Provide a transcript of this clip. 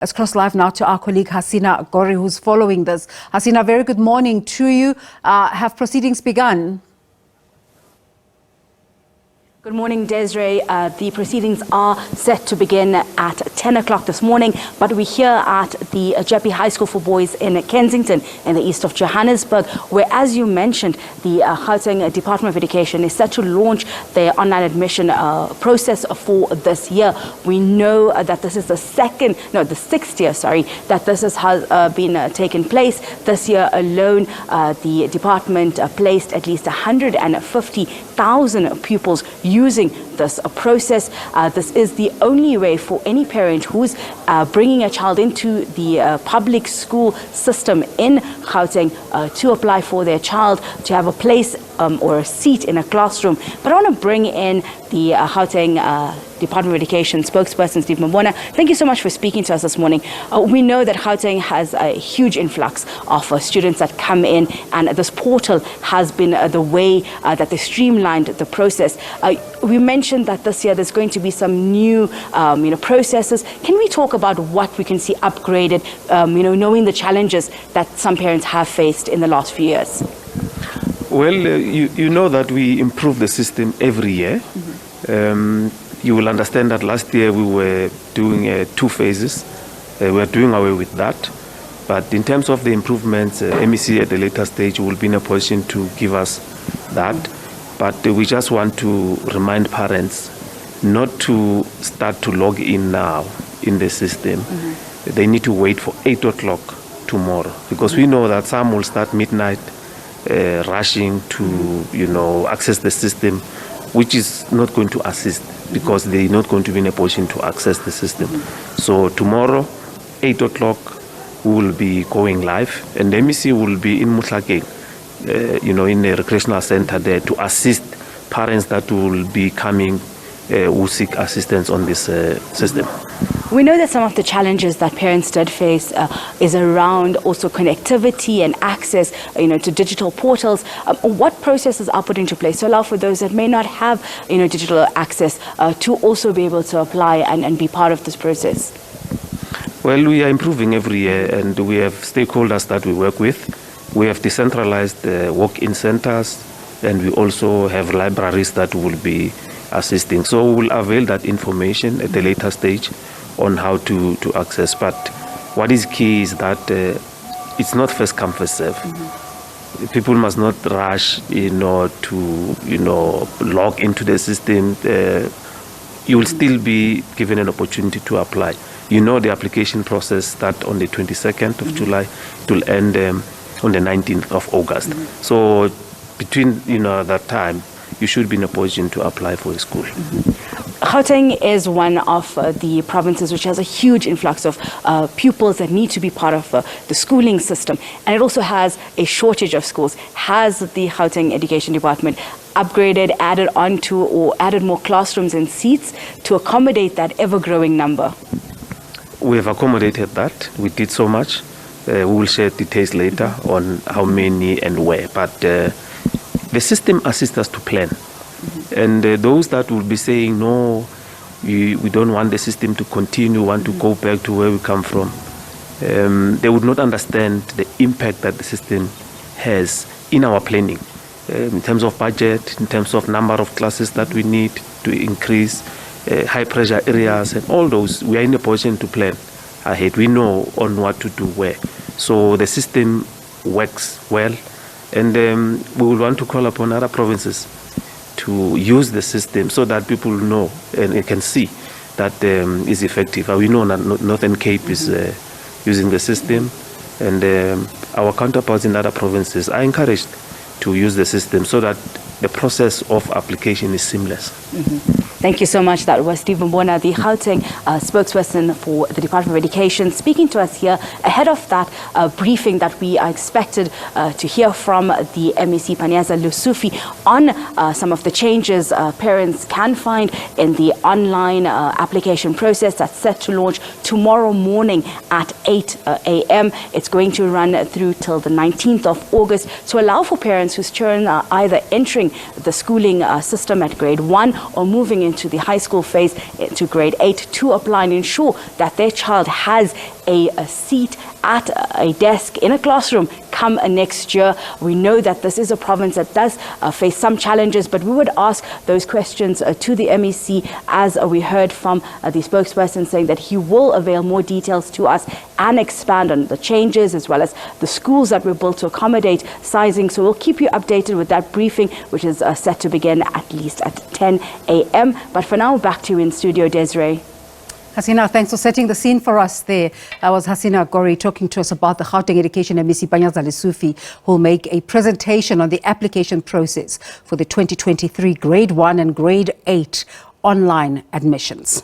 Let's cross live now to our colleague Hasina Gori, who's following this. Hasina, very good morning to you. Have proceedings begun? Good morning, Desiree. The proceedings are set to begin at 10 o'clock this morning, but we're here at the Jeppe High School for Boys in Kensington in the east of Johannesburg, where, as you mentioned, the Gauteng Department of Education is set to launch their online admission process for this year. We know that this is the sixth year, that this has been taken place. This year alone, the department placed at least 150,000 pupils using this process. This is the only way for any parent who's bringing a child into the public school system in Gauteng to apply for their child to have a place or a seat in a classroom. But I want to bring in the Gauteng Department of Education spokesperson, Steve Mbona. Thank you so much for speaking to us this morning. We know that Gauteng has a huge influx of students that come in, and this portal has been the way that they streamlined the process. We mentioned that this year there's going to be some new processes. Can we talk about what we can see upgraded, knowing the challenges that some parents have faced in the last few years? Well, you know that we improve the system every year. You will understand that last year we were doing 2 phases. We are doing away with that. But in terms of the improvements, MEC at the later stage will be in a position to give us that. But we just want to remind parents not to start to log in now in the system. They need to wait for 8 o'clock tomorrow, because we know that some will start midnight rushing to access the system, which is not going to assist, because they're not going to be in a position to access the system. So tomorrow, 8 o'clock, we will be going live, and the MEC will be in Mutlakeng, in a recreational center there to assist parents that will be coming who seek assistance on this system. We know that some of the challenges that parents did face is around also connectivity and access, to digital portals. What processes are put into place to allow for those that may not have, digital access to also be able to apply and be part of this process? Well, we are improving every year, and we have stakeholders that we work with. We have decentralized walk-in centers, and we also have libraries that will be assisting. So we will avail that information at the later stage on how to access. But what is key is that it's not first come, first serve. People must not rush, to log into the system. You will still be given an opportunity to apply. The application process starts on the 22nd of July. It will end on the 19th of August. So between that time, you should be in a position to apply for a school. Gauteng is one of the provinces which has a huge influx of pupils that need to be part of the schooling system, and it also has a shortage of schools. Has the Gauteng Education Department upgraded, added onto, or added more classrooms and seats to accommodate that ever-growing number? We have accommodated that. We did so much. We will share details later on how many and where. But the system assists us to plan. And those that will be saying, no, we don't want the system to continue, want to go back to where we come from, they would not understand the impact that the system has in our planning, in terms of budget, in terms of number of classes that we need to increase, high pressure areas, and all those. We are in a position to plan ahead. We know on what to do where. So the system works well, and we will want to call upon other provinces to use the system so that people know and can see that is effective. We know that Northern Cape is using the system, and our counterparts in other provinces are encouraged to use the system so that the process of application is seamless. Thank you so much. That was Steve Mbona, the Gauteng spokesperson for the Department of Education, speaking to us here ahead of that briefing that we are expected to hear from the MEC Panyaza Lesufi on some of the changes parents can find in the online application process that's set to launch tomorrow morning at 8 a.m. It's going to run through till the 19th of August to allow for parents whose children are either entering the schooling system at grade 1 or moving into the high school phase, into grade 8, to apply and ensure that their child has a seat at a desk in a classroom come next year. We know that this is a province that does face some challenges, but we would ask those questions to the MEC, as we heard from the spokesperson saying that he will avail more details to us and expand on the changes as well as the schools that were built to accommodate sizing. So we'll keep you updated with that briefing, which is set to begin at least at 10 a.m. But for now, back to you in studio, Desiree. Hasina, thanks for setting the scene for us there. That was Hasina Gori talking to us about the Gauteng Education MEC Panyaza Lesufi, who will make a presentation on the application process for the 2023 Grade 1 and Grade 8 online admissions.